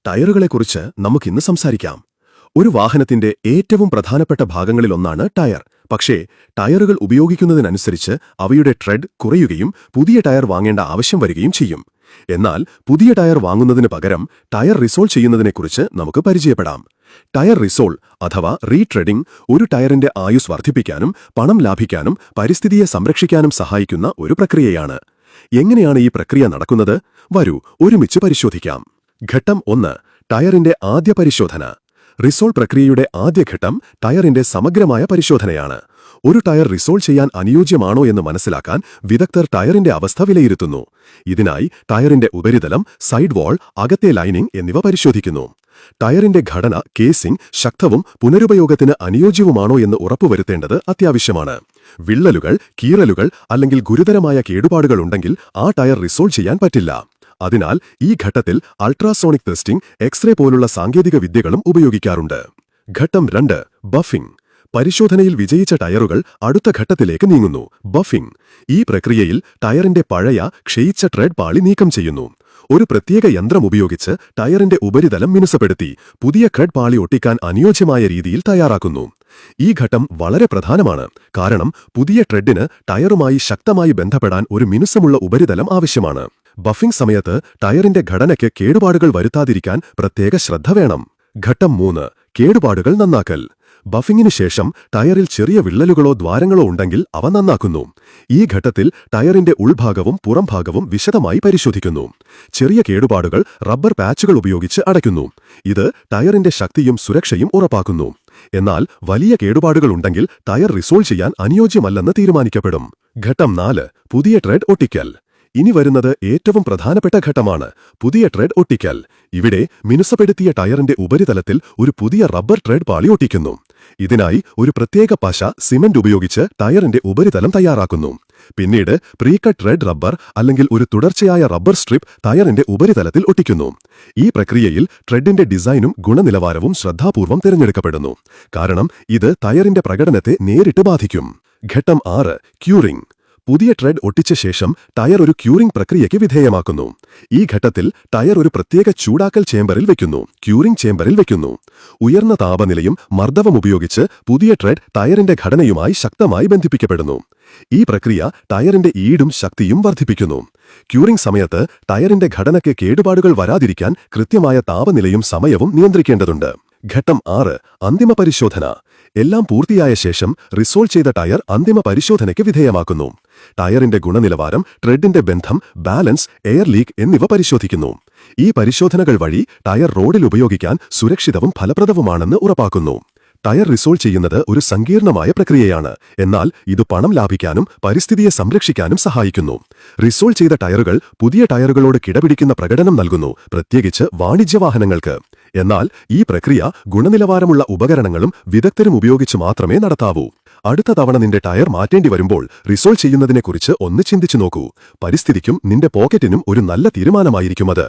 ടയറുകളെക്കുറിച്ച് നമുക്കിന്ന് സംസാരിക്കാം. ഒരു വാഹനത്തിന്റെ ഏറ്റവും പ്രധാനപ്പെട്ട ഭാഗങ്ങളിലൊന്നാണ് ടയർ. പക്ഷേ ടയറുകൾ ഉപയോഗിക്കുന്നതിനനുസരിച്ച് അവയുടെ ട്രെഡ് കുറയുകയും പുതിയ ടയർ വാങ്ങേണ്ട ആവശ്യം വരികയും ചെയ്യും. എന്നാൽ പുതിയ ടയർ വാങ്ങുന്നതിന് പകരം ടയർ റിസോൾ ചെയ്യുന്നതിനെക്കുറിച്ച് നമുക്ക് പരിചയപ്പെടാം. ടയർ റിസോൾ അഥവാ റീട്രെഡിംഗ് ഒരു ടയറിന്റെ ആയുസ് വർദ്ധിപ്പിക്കാനും പണം ലാഭിക്കാനും പരിസ്ഥിതിയെ സംരക്ഷിക്കാനും സഹായിക്കുന്ന ഒരു പ്രക്രിയയാണ്. എങ്ങനെയാണ് ഈ പ്രക്രിയ നടക്കുന്നത്? വരൂ ഒരുമിച്ച് പരിശോധിക്കാം. ഘട്ടം 1. ടയറിന്റെ ആദ്യ പരിശോധന. റിസോൾ പ്രക്രിയയുടെ ആദ്യഘട്ടം ടയറിന്റെ സമഗ്രമായ പരിശോധനയാണ്. ഒരു ടയർ റിസോൾ ചെയ്യാൻ അനുയോജ്യമാണോ എന്ന് മനസ്സിലാക്കാൻ വിദഗ്ധർ ടയറിന്റെ അവസ്ഥ വിലയിരുത്തുന്നു. ഇതിനായി ടയറിന്റെ ഉപരിതലം, സൈഡ് വാൾ, അകത്തെ ലൈനിംഗ് എന്നിവ പരിശോധിക്കുന്നു. ടയറിന്റെ ഘടന, കേസിംഗ് ശക്തവും പുനരുപയോഗത്തിന് അനുയോജ്യവുമാണോ എന്ന് ഉറപ്പുവരുത്തേണ്ടത് അത്യാവശ്യമാണ്. വിള്ളലുകൾ, കീറലുകൾ അല്ലെങ്കിൽ ഗുരുതരമായ കേടുപാടുകൾ ഉണ്ടെങ്കിൽ ആ ടയർ റിസോൾ ചെയ്യാൻ പറ്റില്ല. അതിനാൽ ഈ ഘട്ടത്തിൽ അൾട്രാസോണിക് ടെസ്റ്റിംഗ്, എക്സ്റേ പോലുള്ള സാങ്കേതിക വിദ്യകളും ഉപയോഗിക്കാറുണ്ട്. ഘട്ടം 2. ബഫിംഗ്. പരിശോധനയിൽ വിജയിച്ച ടയറുകൾ അടുത്ത ഘട്ടത്തിലേക്ക് നീങ്ങുന്നു. ബഫിംഗ്. ഈ പ്രക്രിയയിൽ ടയറിന്റെ പഴയ, ക്ഷയിച്ച ട്രെഡ് പാളി നീക്കം ചെയ്യുന്നു. ഒരു പ്രത്യേക യന്ത്രം ഉപയോഗിച്ച് ടയറിന്റെ ഉപരിതലം മിനുസപ്പെടുത്തി പുതിയ ട്രെഡ് പാളി ഒട്ടിക്കാൻ അനുയോജ്യമായ രീതിയിൽ തയ്യാറാക്കുന്നു. ഈ ഘട്ടം വളരെ പ്രധാനമാണ്, കാരണം പുതിയ ട്രെഡിന് ടയറുമായി ശക്തമായി ബന്ധപ്പെടാൻ ഒരു മിനുസമുള്ള ഉപരിതലം ആവശ്യമാണ്. ബഫിംഗ് സമയത്ത് ടയറിന്റെ ഘടനയ്ക്ക് കേടുപാടുകൾ വരുത്താതിരിക്കാൻ പ്രത്യേക ശ്രദ്ധ വേണം. ഘട്ടം 3. കേടുപാടുകൾ നന്നാക്കൽ. ബഫിംഗിന് ശേഷം ടയറിൽ ചെറിയ വിള്ളലുകളോ ദ്വാരങ്ങളോ ഉണ്ടെങ്കിൽ അവ നന്നാക്കുന്നു. ഈ ഘട്ടത്തിൽ ടയറിന്റെ ഉൾഭാഗവും പുറംഭാഗവും വിശദമായി പരിശോധിക്കുന്നു. ചെറിയ കേടുപാടുകൾ റബ്ബർ പാച്ചുകൾ ഉപയോഗിച്ച് അടയ്ക്കുന്നു. ഇത് ടയറിന്റെ ശക്തിയും സുരക്ഷയും ഉറപ്പാക്കുന്നു. എന്നാൽ വലിയ കേടുപാടുകൾ ഉണ്ടെങ്കിൽ ടയർ റിസോൾ ചെയ്യാൻ അനുയോജ്യമല്ലെന്ന് തീരുമാനിക്കപ്പെടും. ഘട്ടം 4. പുതിയ ട്രെഡ് ഒട്ടിക്കൽ. ഇനി വരുന്നത് ഏറ്റവും പ്രധാനപ്പെട്ട ഘട്ടമാണ്, പുതിയ ട്രെഡ് ഒട്ടിക്കൽ. ഇവിടെ മിനുസപ്പെടുത്തിയ ടയറിന്റെ ഉപരിതലത്തിൽ ഒരു പുതിയ റബ്ബർ ട്രെഡ് പാളി ഒട്ടിക്കുന്നു. ഇതിനായി ഒരു പ്രത്യേക പശ, സിമന്റ് ഉപയോഗിച്ച് ടയറിന്റെ ഉപരിതലം തയ്യാറാക്കുന്നു. പിന്നീട് പ്രീകട്ട് റെഡ് റബ്ബർ അല്ലെങ്കിൽ ഒരു തുടർച്ചയായ റബ്ബർ സ്ട്രിപ്പ് ടയറിന്റെ ഉപരിതലത്തിൽ ഒട്ടിക്കുന്നു. ഈ പ്രക്രിയയിൽ ട്രെഡിന്റെ ഡിസൈനും ഗുണനിലവാരവും ശ്രദ്ധാപൂർവം തിരഞ്ഞെടുക്കപ്പെടുന്നു, കാരണം ഇത് ടയറിന്റെ പ്രകടനത്തെ നേരിട്ട് ബാധിക്കും. ഘട്ടം 6. ക്യൂറിംഗ്. പുതിയ ട്രെഡ് ഒട്ടിച്ച ശേഷം ടയർ ഒരു ക്യൂറിംഗ് പ്രക്രിയയ്ക്ക് വിധേയമാക്കുന്നു. ഈ ഘട്ടത്തിൽ ടയർ ഒരു പ്രത്യേക ചൂടാക്കൽ ചേംബറിൽ വെക്കുന്നു, ക്യൂറിംഗ് ചേംബറിൽ വെക്കുന്നു. ഉയർന്ന താപനിലയും മർദ്ദവും ഉപയോഗിച്ച് പുതിയ ട്രെഡ് ടയറിന്റെ ഘടനയുമായി ശക്തമായി ബന്ധിപ്പിക്കപ്പെടുന്നു. ഈ പ്രക്രിയ ടയറിന്റെ ഈടും ശക്തിയും വർദ്ധിപ്പിക്കുന്നു. ക്യൂറിംഗ് സമയത്ത് ടയറിന്റെ ഘടനയ്ക്ക് കേടുപാടുകൾ വരാതിരിക്കാൻ കൃത്യമായ താപനിലയും സമയവും നിയന്ത്രിക്കേണ്ടതുണ്ട്. ഘട്ടം 6. അന്തിമ പരിശോധന. എല്ലാം പൂർത്തിയായ ശേഷം റിസോൾ ചെയ്ത ടയർ അന്തിമ പരിശോധനയ്ക്ക് വിധേയമാക്കുന്നു. ടയറിന്റെ ഗുണനിലവാരം, ട്രെഡിന്റെ ബന്ധം, ബാലൻസ്, എയർ ലീക്ക് എന്നിവ പരിശോധിക്കുന്നു. ഈ പരിശോധനകൾ വഴി ടയർ റോഡിൽ ഉപയോഗിക്കാൻ സുരക്ഷിതവും ഫലപ്രദവുമാണെന്ന് ഉറപ്പാക്കുന്നു. ടയർ റിസോൾ ചെയ്യുന്നത് ഒരു സങ്കീർണമായ പ്രക്രിയയാണ്, എന്നാൽ ഇത് പണം ലാഭിക്കാനും പരിസ്ഥിതിയെ സംരക്ഷിക്കാനും സഹായിക്കുന്നു. റിസോൾ ചെയ്ത ടയറുകൾ പുതിയ ടയറുകളോട് കിടപിടിക്കുന്ന പ്രകടനം നൽകുന്നു, പ്രത്യേകിച്ച് വാണിജ്യവാഹനങ്ങൾക്ക്. എന്നാൽ ഈ പ്രക്രിയ ഗുണനിലവാരമുള്ള ഉപകരണങ്ങളും വിദഗ്ധരും ഉപയോഗിച്ച് മാത്രമേ നടത്താവൂ. അടുത്ത തവണ നിന്റെ ടയർ മാറ്റേണ്ടി വരുമ്പോൾ റിസോൾ ചെയ്യുന്നതിനെക്കുറിച്ച് ഒന്ന് ചിന്തിച്ചു നോക്കൂ. പരിസ്ഥിതിക്കും നിന്റെ പോക്കറ്റിനും ഒരു നല്ല തീരുമാനമായിരിക്കും അത്.